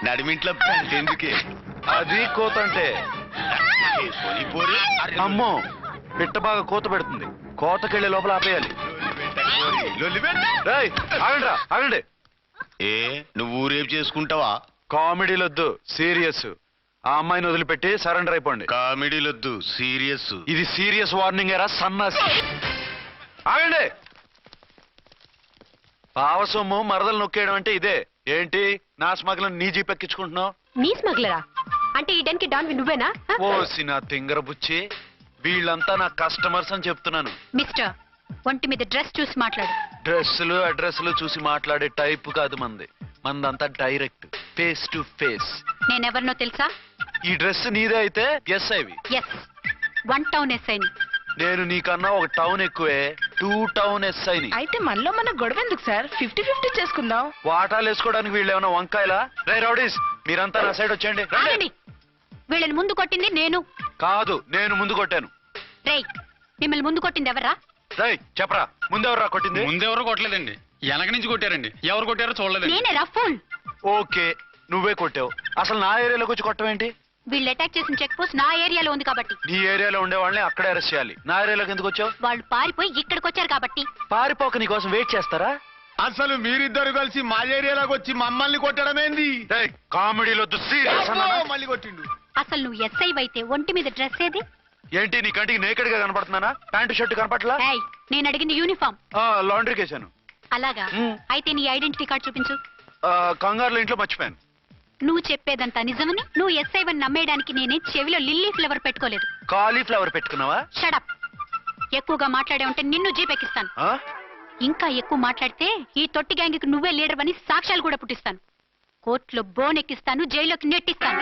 నడిమింట్లో ఎందుకే అది కోత అంటే అమ్మో పిట్ట బాగా కోత పెడుతుంది. కోతకెళ్లే లోపల ఆపేయాలి. ఆగండి. ఏ నువ్వు రేపు చేసుకుంటావా? కామెడీలొద్దు, సీరియస్. ఆ అమ్మాయిని వదిలిపెట్టి సరెండర్ అయిపోండి. కామెడీలొద్దు, సీరియస్. ఇది సీరియస్ వార్నింగ్ ఏరా సన్నాసి. ఆగండి. పావసొమ్ము మరదలు నొక్కేయడం అంటే ఇదే. ఏంటి నా స్మగ్లర్ నీ జీప్ ఎక్కించుకుంటున్నావు? నీ స్మగ్లరా అంటే ఈ డెన్కి డాన్ నువ్వేనా? ఓసి నా తింగర బుచ్చి, వీళ్ళంతా నా కస్టమర్స్ అని చెప్తున్నాను. మిస్టర్, ఒంటి మీద డ్రెస్ చూసి మాట్లాడు. డ్రెస్సులు అడ్రస్లు చూసి మాట్లాడే టైప్ కాదు మంది. మందంతా డైరెక్ట్, ఫేస్ టు ఫేస్. నేనెవరినో తెలుసా? ఈ డ్రెస్ నీదే అయితే ఎస్ఐవి. ఎస్, 1 టౌన్ ఎస్ఐని. నేను నీకన్నా ఒక టౌన్ ఎక్కువే, 2 టౌన్ ఎస్ఐని. అయితే మనలో మన గొడవ ఎందుకు సార్? 50-50 చేసుకుందాం. వాటాలు వేసుకోవడానికి వీళ్ళు ఏమైనా వంకాయలా? రే రౌడీస్, మీరంతా నా సైడ్ వచ్చేయండి. ఆగండి. వీళ్ళని ముందు కొట్టింది నేను కాదు, నేను ముందు కొట్టాను. రేయ్, మిమ్మల్ని ముందు కొట్టింది ఎవరా? రేయ్ చెప్పరా, ముందెవరా కొట్టింది? ముందెవరో కొట్టలేదండి, వెనక నుంచి కొట్టారండి. ఎవరు కొట్టారో చూడలేదండి. నేనే రఫూల్. ఓకే, నువ్వే కొట్టావు. అసలు నా ఏరియాలోకి వచ్చి కొట్టవేంటి? వీళ్ళు అటాక్ చేసిన చెక్ పోస్ట్ నా ఏరియాలో ఉంది కాబట్టి. నీ ఏరియాలో ఉండే వాళ్ళని అక్కడే అరెస్ట్ చేయాలి. నా ఏరియాలోకి ఎందుకు వచ్చావు? వాళ్ళు పారిపోయి ఇక్కడికి వచ్చారు కాబట్టి. పారిపోక నీ కోసం వెయిట్ చేస్తారా? అసలు మీరిద్దరు కలిసి మా ఏరియాలోకి వచ్చి మమ్మల్ని కొట్టడమేంది? కామెడీలో మళ్ళీ కొట్టిండు. అసలు నువ్వు ఎస్ఐ అయితే ఒంటి మీద డ్రెస్ ఏది? ఏంటి నీ కంటికి నేకెడ్ గా కనపడుతున్నానా? Pant shirt కనపట్లా? ఏయ్, నేను అడిగింది యూనిఫామ్. లాండ్రీకి వేసాను. అలాగా? అయితే నీ ఐడెంటిటీ కార్డ్ చూపించు. కంగారులో ఇంట్లో మర్చిపోయాను. నువ్వు చెప్పేదంతా నిజమని నువ్వు ఎస్ఐ వని నమ్మేయడానికి నేనే చెవిలో లిల్లీ ఫ్లవర్ పెట్టుకోలేదు. కాలీఫ్లవర్ పెట్టుకున్నావా? షడప్. ఎక్కువగా మాట్లాడే ఉంటే నిన్ను జీపెక్కిస్తాను. ఇంకా ఎక్కువ మాట్లాడితే ఈ తొట్టి గ్యాంగ్కి నువ్వే లీడర్ అని సాక్ష్యాలు కూడా పుట్టిస్తాను. కోర్టులో బోన్ ఎక్కిస్తాను, జైల్లోకి నెట్టిస్తాను.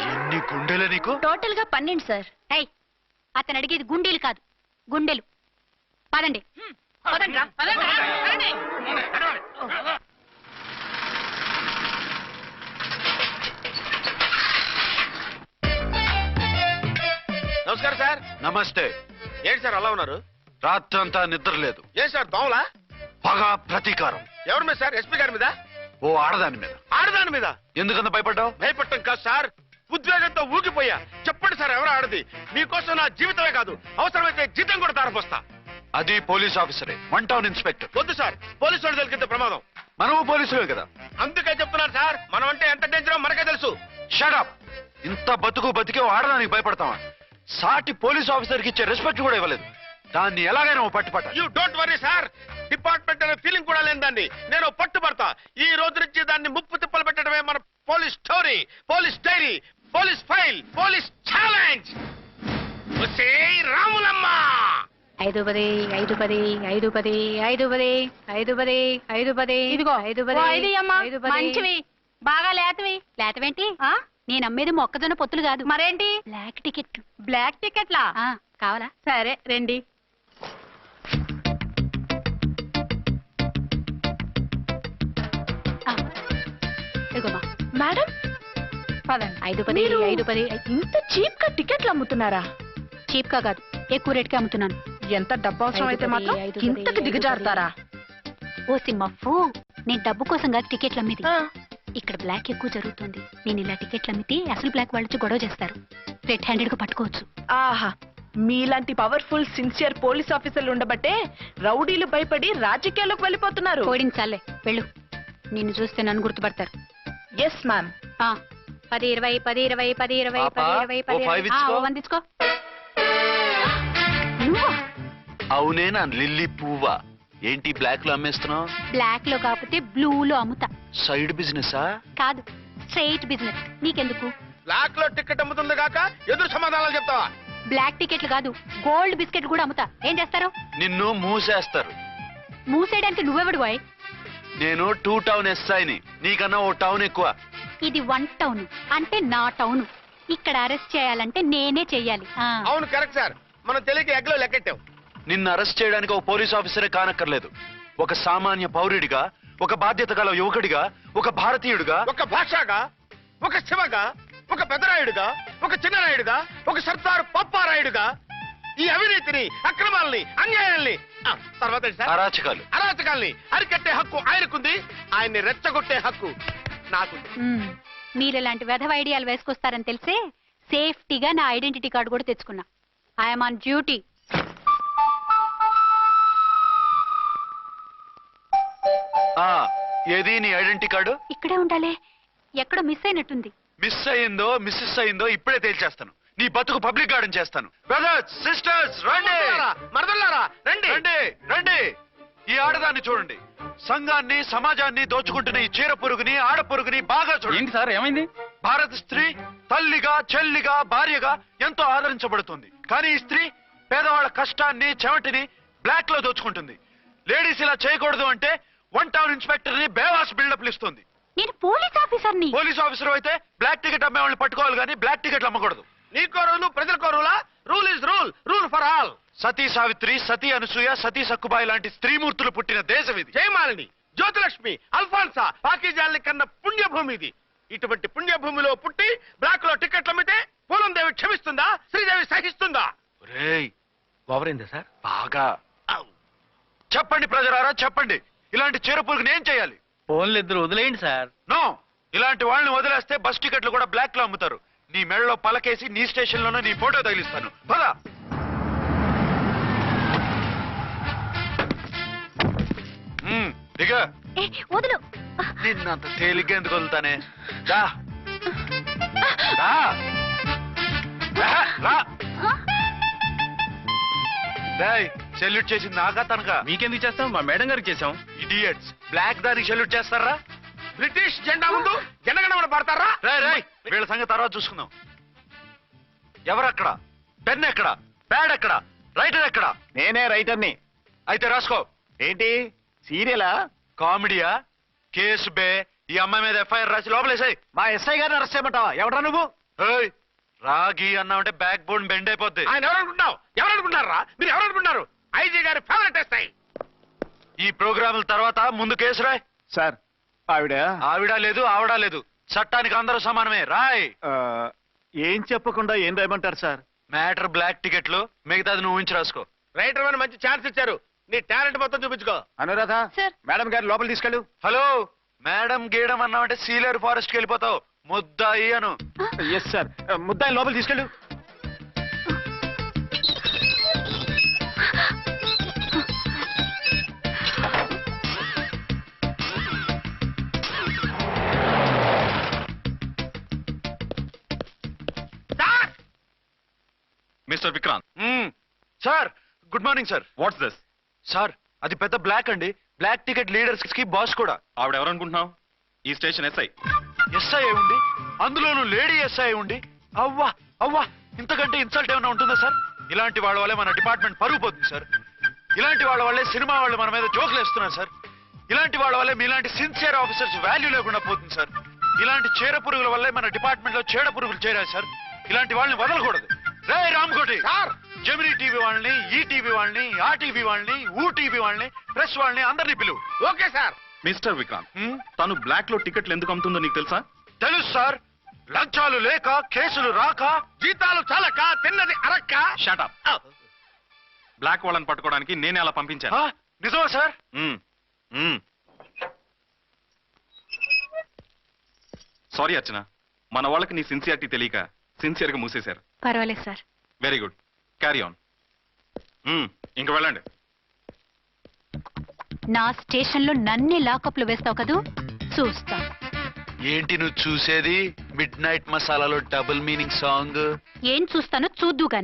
ఎన్ని గుండెలు నీకు? టోటల్ గా 12 సార్. ఏయ్, అతను అడిగేది గుండెలు కాదు, గుండెలు. పదండి. నమస్కారం సార్. నమస్తే. ఏంటి సార్ అలా ఉన్నారు? రాత్రంతా నిద్ర లేదు. ఏం సార్ దోమలా? పగ ప్రతీకారం. ఎవరి మీద సార్? ఎస్పీ గారి మీద? ఓ ఆడదాని మీద. ఆడదాని మీద? ఎందుకంత భయపడ్డావు? భయపడటం కాదు సార్, ఉద్వేగంతో ఊగిపోయా. చెప్పండి సార్, ఎవరు ఆడది? మీకోసం నా జీవితమే కాదు, అవసరమైతే జీతం కూడా తారపోస్తా. అది పోలీస్ ఆఫీసరే, 1 టౌన్ ఇన్స్పెక్టర్. వద్దు సార్, పోలీసు వాళ్ళు తెలికితే ప్రమాదం. మనము పోలీసులే కదా. అందుకే చెప్తున్నాను సార్, మనం అంటే ఎంత డేంజరో మనకే తెలుసు. షడప్. ఇంత బతికే ఆడదానికి భయపడతావా? సాటి పోలీస్ ఆఫీసర్ కి ఇచ్చే రెస్పెక్ట్ కూడా ఇవ్వలేదు. దాన్ని ఎలాగైనా పట్టుపట్ట. You don't worry sir, department అనే ఫీలింగ్ కూడా లేని దాన్ని నేను పట్టుబడతా. ఈ రోజు నుంచి దాన్ని ముప్పు తిప్పలు పెట్టడమే మన police story, police diary, police file, police challenge. Ramulamma 510 510 510 510 510 510. ఇదిగో 510 మంచివి, బాగా లేతవి. లేతవేంటి? నేను అమ్మేది మొక్కజొన్న పొత్తులు కాదు. మరేంటి? బ్లాక్ టికెట్లు. బ్లాక్ టికెట్లా? కావాలా? సరే రండి. ఇదిగోమా మేడం పదండి. 510 510. ఇంత చీప్ గా టికెట్లు అమ్ముతున్నారా? చీప్ గా కాదు, ఎక్కువ రేట్కి అమ్ముతున్నాను. ఎంత డబ్బు అవసరం అయితే మాత్రం ఇంతకు దిగజారుతారా? ఓ సిమ్మఫు, నేను డబ్బు కోసం కాదు టికెట్లు అమ్మేది. ఇక్కడ బ్లాక్ ఎక్కువ జరుగుతుంది. నేను ఇలా టికెట్లు అమ్మితే అసలు బ్లాక్ వాళ్ళు వచ్చి గొడవ చేస్తారు. రెడ్ హ్యాండెడ్ గా పట్టుకోవచ్చు. ఆహా, మీలాంటి పవర్ఫుల్ సిన్సియర్ పోలీస్ ఆఫీసర్లు ఉండబట్టే రౌడీలు భయపడి రాజకీయాల్లోకి వెళ్ళిపోతున్నారు. ఓడించాలే, వెళ్ళు. నిన్ను చూస్తే నన్ను గుర్తుపడతారు. Yes ma'am. 10 20 10 20 10 20 10 20 10. వందించుకో. అవునే నా లిల్లీ పువ్వా? ఏంటి బ్లాక్ లో అమ్మేస్తున్నావు? బ్లాక్ లో కాకపోతే బ్లూ లో అమ్ముతా. సైడ్ బిజినెసా? కాదు, స్ట్రైట్ బిజినెస్. నీకెందుకు? బ్లాక్ లో టికెట్ అమ్ముతుంది కాక ఎదురు సమాధానాలు చెప్తావా? బ్లాక్ టికెట్లు కాదు, గోల్డ్ బిస్కెట్ కూడా అమ్ముతా. ఏం చేస్తారు? నిన్ను మూసేస్తారు. మూసేయడానికి నువ్వెవడు బాయ్? నేను 2 టౌన్ ఎస్ఐని, నీకన్నా ఓ టౌన్ ఎక్కువ. ఇది 1 టౌన్ అంటే నా టౌన్. ఇక్కడ అరెస్ట్ చేయాలంటే నేనే చెయ్యాలి. అవును, కరెక్ట్ సార్. మనం తెలియక ఎగ్లో లెక్కెట్టాం. నిన్ను అరెస్ట్ చేయడానికి ఒక పోలీస్ ఆఫీసరే కానక్కర్లేదు. ఒక సామాన్య పౌరుడిగా, ఒక బాధ్యత గల యువకుడిగా, ఒక భారతీయుడిగా, ఒక భాషగా, ఒక శివగా, ఒక పెద్దరాయుడుగా, ఒక చిన్నరాయుడుగా, ఒక సర్దార్ పప్పారాయుడుగా ఈ అవినీతిని, అక్రమాలని, అన్యాయాల్ని, తర్వాత అరాచకాలు అరాచకాల్ని అరికట్టే హక్కు ఆయనకుంది. ఆయన్ని రెచ్చగొట్టే హక్కు నాకుంది. మీరు ఇలాంటి వెధవ ఐడియాలు వేసుకొస్తారని తెలిసే సేఫ్టీగా నా ఐడెంటిటీ కార్డు కూడా తెచ్చుకున్నా. I'm on duty. ఏది నీ ఐడెంటిటీ కార్డు? ఇక్కడే ఉండాలే, ఎక్కడో మిస్ అయినట్టుంది. మిస్ అయిందో మిస్సెస్ అయిందో ఇప్పుడే తేల్చేస్తాను. నీ బతుకు పబ్లిక్ గార్డెన్ చేస్తాను. బ్రదర్స్ సిస్టర్స్ రండి, మరదల్లారా రండి. రండి రండి. ఈ ఆడదాన్ని చూడండి. సంఘాన్ని సమాజాన్ని దోచుకుంటున్న ఈ చీర పురుగుని ఆడ పురుగుని బాగా చూడండి. ఏంటి సార్ ఏమైంది? భారత స్త్రీ తల్లిగా చెల్లిగా భార్యగా ఎంతో ఆదరించబడుతుంది. కానీ ఈ స్త్రీ పేదవాళ్ళ కష్టాన్ని చెమటిని బ్లాక్ లో దోచుకుంటుంది. లేడీస్ ఇలా చేయకూడదు అంటే 1 టౌన్ ఇన్స్పెక్టర్ ని బేవాస్ బిల్డప్లు ఇస్తుంది. నేను పోలీస్ ఆఫీసర్ని. పోలీస్ ఆఫీసర్ అయితే బ్లాక్ టికెట్ అమ్మే వాళ్ళని పట్టుకోవాలి కానీ బ్లాక్ టికెట్లు అమ్మకూడదు. నీకో రూలు ప్రజలకో రూలా? Rule is rule, rule for all. Sati Savitri, Sati Anasuya, Sati Sakkubai లాంటి స్త్రీమూర్తులు పుట్టిన దేశం ఇది. జయమాలిని, జ్యోతిలక్ష్మి, అల్ఫాన్సా, పాకిజాల్ని కన్న పుణ్యభూమి ఇది. ఇటువంటి పుణ్యభూమిలో పుట్టి బ్లాక్ లో టికెట్లు అమ్మితే పూలందేవి క్షమిస్తుందా? శ్రీదేవి సహిస్తుందా? రేయ్ ఓవరైందా సార్? బాగా చెప్పండి ప్రజలారా, చెప్పండి. ఇలాంటి చీర పురుగుని ఏం చేయాలి? ఫోన్లు ఇద్దరు వదిలేయండి సార్. నో, ఇలాంటి వాళ్ళని వదిలేస్తే బస్ టికెట్లు కూడా బ్లాక్ లో అమ్ముతారు. నీ మెడలో పలకేసి నీ స్టేషన్ లోనే నీ ఫోటో తగిలిస్తాను. పద. దిగ. వదులు. నిన్నంత తేలిగ్గా ఎందుకు వదులుతానే? రా. రా. రా. రేయ్, సెల్యూట్ చేసింది నాకా తనకా? మీకెందుకు చేస్తాం? మా మేడం గారికి చేసాం. ఇడియట్స్, బ్లాక్ దానికి సెల్యూట్ చేస్తారా? బ్రిటిష్ జెండా ముందు జనగణమన పడతారా? రాయ్ వీళ్ళ సంగతి తర్వాత చూసుకుందాం. ఎవరక్కడ? పెన్ ఎక్కడ? ప్యాడ్ ఎక్కడ? రైటర్ ఎక్కడ? నేనే రైటర్ని. అయితే రాసుకో. ఏంటి సీరియలా? కామెడీయా? కేసు బే. ఈ అమ్మాయి మీద ఎఫ్ఐఆర్ రాసి లోపలేసాయి. మా ఎస్ఐ గారిని అరెస్ట్ చేయమంటావా? ఎవడరా నువ్వు? రాగి అన్నామంటే బ్యాక్ బోన్ బెండ్ అయిపోద్ది. ఆయన ఎవరనుకుంటున్నావు? ఎవరనుకుంటున్నారా మీరు? ఎవరనుకుంటున్నారు? ఐజీ గారి ఫేవరెట్ ఎస్ఐ. ఈ ప్రోగ్రాముల తర్వాత ముందు కేసు రాయ్. సార్ ఆవిడ లేదు ఆవిడ లేదు, చట్టానికి అందరూ సమానమే. రాయ్. ఏం చెప్పకుండా ఏం రాయమంటారు సార్? మ్యాటర్ బ్లాక్ టికెట్లు, మిగతాది నువ్వు ఉంచి రాసుకో. రైటర్ అని మంచి ఛాన్స్ ఇచ్చారు. నీ టాలెంట్ మొత్తం చూపించుకో. అనురాధ, సార్. మేడం గారు లోపల తీసుకెళ్ళు. హలో, మేడం గీయడం అన్నామంటే సీలేరు ఫారెస్ట్ కి వెళ్ళిపోతావు. ముద్దాయి అను. Yes sir. ముద్దాయి లోపల తీసుకెళ్ళు. Mister Vikrant. Sir, good morning sir. What's this? Sir, అది పెద్ద బ్లాక్ అండి. బ్లాక్ టికెట్ లీడర్స్ కి బాస్ కూడా. ఆవిడ ఎవరనుకుంటున్నావు? ఈ స్టేషన్ ఎస్ఐ. ఎస్ఐ ఉండి, అందులోనూ లేడీ ఎస్ఐ ఉండి, అవ్వా అవ్వా, ఇంతకంటే ఇన్సల్ట్ ఏమైనా ఉంటుందా సార్? ఇలాంటి వాళ్ళ వల్లే మన డిపార్ట్మెంట్ పరుగు పోతుంది సార్. ఇలాంటి వాళ్ళ వల్లే సినిమా వాళ్ళు మన మీద జోకులు వేస్తున్నారు సార్. ఇలాంటి వాళ్ళ వల్లే మీలాంటి సిన్సియర్ ఆఫీసర్స్ వాల్యూ లేకుండా పోతుంది సార్. ఇలాంటి చీర పురుగుల వల్లే మన డిపార్ట్మెంట్ లో చీడ పురుగులు చేరారు సార్. ఇలాంటి వాళ్ళని వదలకూడదు. రే రామ్కోటి సార్, జమినీ టీవీ వాళ్ళని, ఈ టీవీ వాళ్ళని, ఆ టీవీ వాళ్ళని, ఊ టీవీ వాళ్ళని, ప్రెస్ వాళ్ళని అందరినీ పిలువు. Okay sir. మిస్టర్ విక్రాంత్, తను బ్లాక్ లో టికెట్లు ఎందుకు అమ్ముతుందో నీకు తెలుసా? తెలుసు సార్. లంచాలు లేక, కేసులు రాక, జీతాలు చాలక, తిన్నది అరక్క. షటప్. బ్లాక్ వాళ్ళని పట్టుకోవడానికి నేనే అలా పంపించాను. నిజమా సార్? సారీ అర్చన, మన వాళ్ళకి నీ సిన్సియారిటీ తెలియక సిన్సియర్ గా మూసేశారు. పర్వాలేదు sir. Very good, carry on. ఇంక వెళ్ళండి. నా స్టేషన్ లో నన్నే లాకప్ లో వేస్తావు కదూ, చూస్తా. ఏంటి నువ్వు చూసేది? మిడ్ నైట్ మసాలాలో డబుల్ మీనింగ్ సాంగ్. ఏం చూస్తానో చూద్దు గాని.